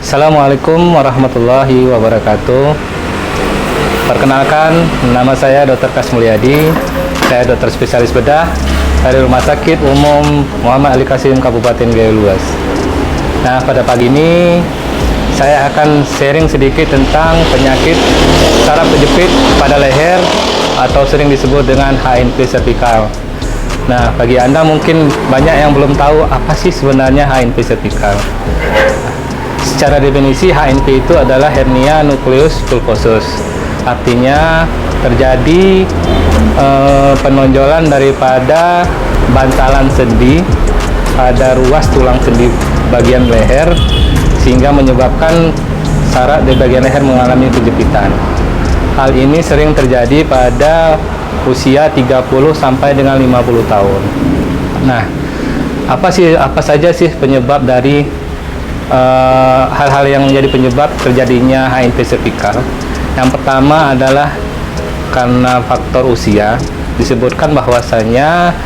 Assalamualaikum warahmatullahi wabarakatuh. Perkenalkan, nama saya Dr. Kas Mulyadi. Saya dokter spesialis bedah dari Rumah Sakit Umum Muhammad Ali Kasim Kabupaten Gayo Luas. Nah, pada pagi ini saya akan sharing sedikit tentang penyakit saraf terjepit pada leher atau sering disebut dengan HNP cervical. Nah, bagi Anda mungkin banyak yang belum tahu apa sih sebenarnya HNP cervical. Secara definisi, HNP itu adalah hernia nukleus pulposus. Artinya terjadi penonjolan daripada bantalan sendi pada ruas tulang sendi bagian leher, sehingga menyebabkan saraf di bagian leher mengalami kejepitan. Hal ini sering terjadi pada usia 30 sampai dengan 50 tahun. Nah, apa saja sih penyebab dari hal-hal yang menjadi penyebab terjadinya HNP cervical? Yang pertama adalah karena faktor usia. Disebutkan bahwasanya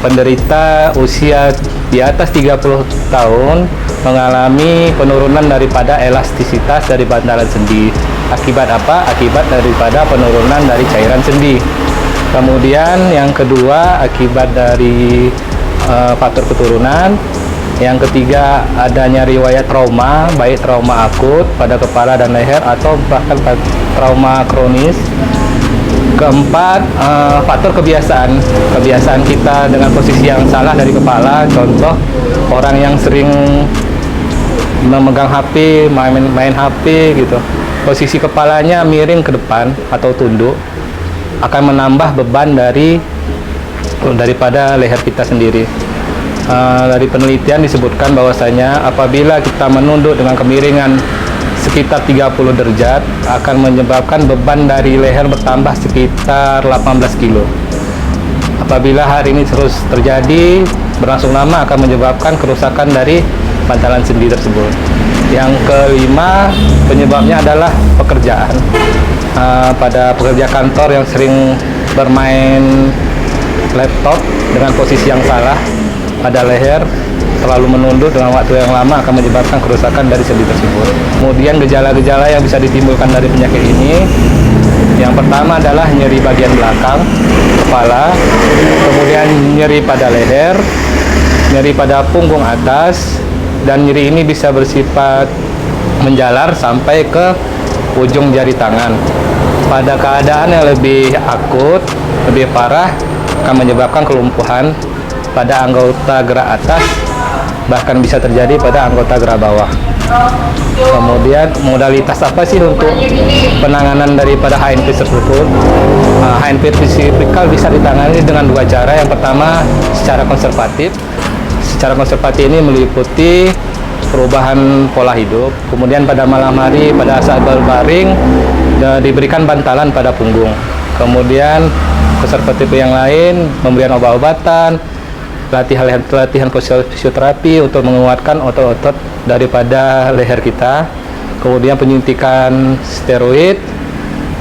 penderita usia di atas 30 tahun mengalami penurunan daripada elastisitas dari bantalan sendi. Akibat apa? Akibat daripada penurunan dari cairan sendi. Kemudian yang kedua, akibat dari faktor keturunan. Yang ketiga, adanya riwayat trauma, baik trauma akut pada kepala dan leher atau bahkan trauma kronis. Keempat, faktor kebiasaan kita dengan posisi yang salah dari kepala. Contoh, orang yang sering memegang HP, main HP gitu, posisi kepalanya miring ke depan atau tunduk, akan menambah beban daripada leher kita sendiri. Dari penelitian disebutkan bahwasanya apabila kita menunduk dengan kemiringan sekitar 30 derajat akan menyebabkan beban dari leher bertambah sekitar 18 kilo. Apabila hal ini terus terjadi berlangsung lama akan menyebabkan kerusakan dari bantalan sendi tersebut. Yang kelima, penyebabnya adalah pekerjaan. Pada pekerja kantor yang sering bermain laptop dengan posisi yang salah pada leher, terlalu menunduk dengan waktu yang lama akan menyebabkan kerusakan dari sendi tersebut. Kemudian gejala-gejala yang bisa ditimbulkan dari penyakit ini, yang pertama adalah nyeri bagian belakang kepala, kemudian nyeri pada leher, nyeri pada punggung atas, dan nyeri ini bisa bersifat menjalar sampai ke ujung jari tangan. Pada keadaan yang lebih akut, lebih parah, akan menyebabkan kelumpuhan pada anggota gerak atas, bahkan bisa terjadi pada anggota gerak bawah. Kemudian modalitas apa sih untuk penanganan daripada HNP tersebut? HNP cervical bisa ditangani dengan dua cara. Yang pertama, secara konservatif. Secara konservatif ini meliputi perubahan pola hidup. Kemudian pada malam hari, pada saat berbaring, diberikan bantalan pada punggung. Kemudian konservatif yang lain, memberikan obat-obatan, latihan fisioterapi untuk menguatkan otot-otot daripada leher kita, kemudian penyuntikan steroid,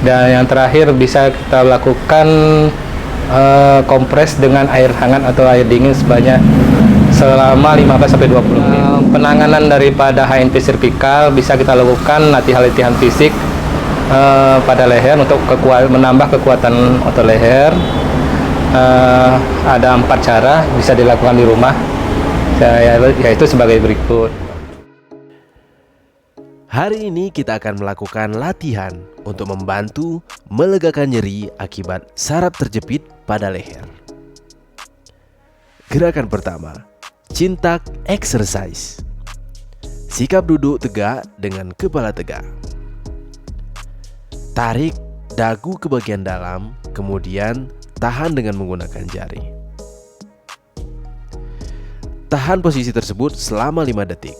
dan yang terakhir bisa kita lakukan kompres dengan air hangat atau air dingin selama 15-20 menit. Penanganan daripada HNP cervical bisa kita lakukan latihan fisik pada leher untuk menambah kekuatan otot leher. Ada 4 cara bisa dilakukan di rumah, yaitu sebagai berikut. Hari ini kita akan melakukan latihan untuk membantu melegakan nyeri akibat saraf terjepit pada leher. Gerakan pertama, chin tuck exercise. Sikap duduk tegak dengan kepala tegak. Tarik dagu ke bagian dalam, kemudian tahan dengan menggunakan jari. Tahan posisi tersebut selama 5 detik.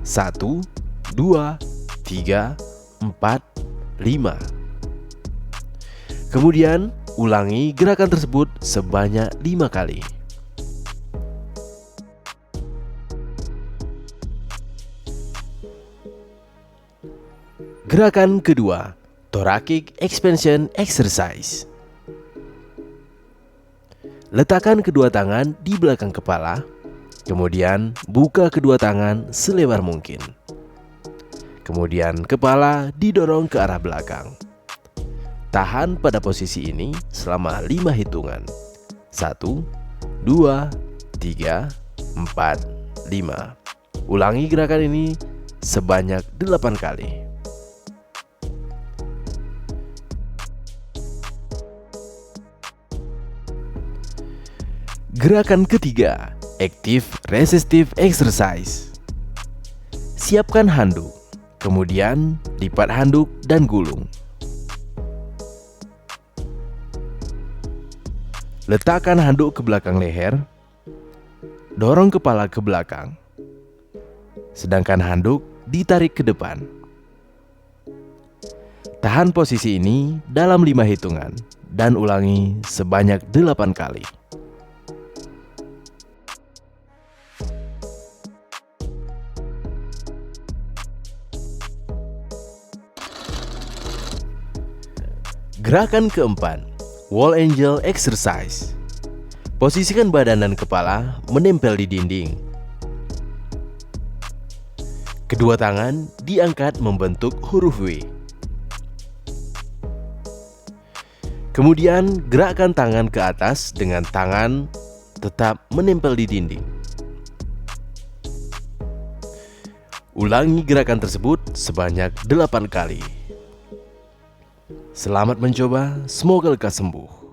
1, 2, 3, 4, 5. Kemudian ulangi gerakan tersebut sebanyak 5 kali. Gerakan kedua, thoracic expansion exercise. Letakkan kedua tangan di belakang kepala, Kemudian buka kedua tangan selebar mungkin. Kemudian kepala didorong ke arah belakang. Tahan pada posisi ini selama 5 hitungan. 1, 2, 3, 4, 5. Ulangi gerakan ini sebanyak 8 kali. Gerakan ketiga, Active Resistive Exercise. Siapkan handuk, kemudian lipat handuk dan gulung. Letakkan handuk ke belakang leher, dorong kepala ke belakang, sedangkan handuk ditarik ke depan. Tahan posisi ini dalam 5 hitungan dan ulangi sebanyak 8 kali. Gerakan keempat, Wall Angel Exercise. Posisikan badan dan kepala menempel di dinding. Kedua tangan diangkat membentuk huruf W. Kemudian gerakkan tangan ke atas dengan tangan tetap menempel di dinding. Ulangi gerakan tersebut sebanyak 8 kali. Selamat mencoba, semoga lekas sembuh.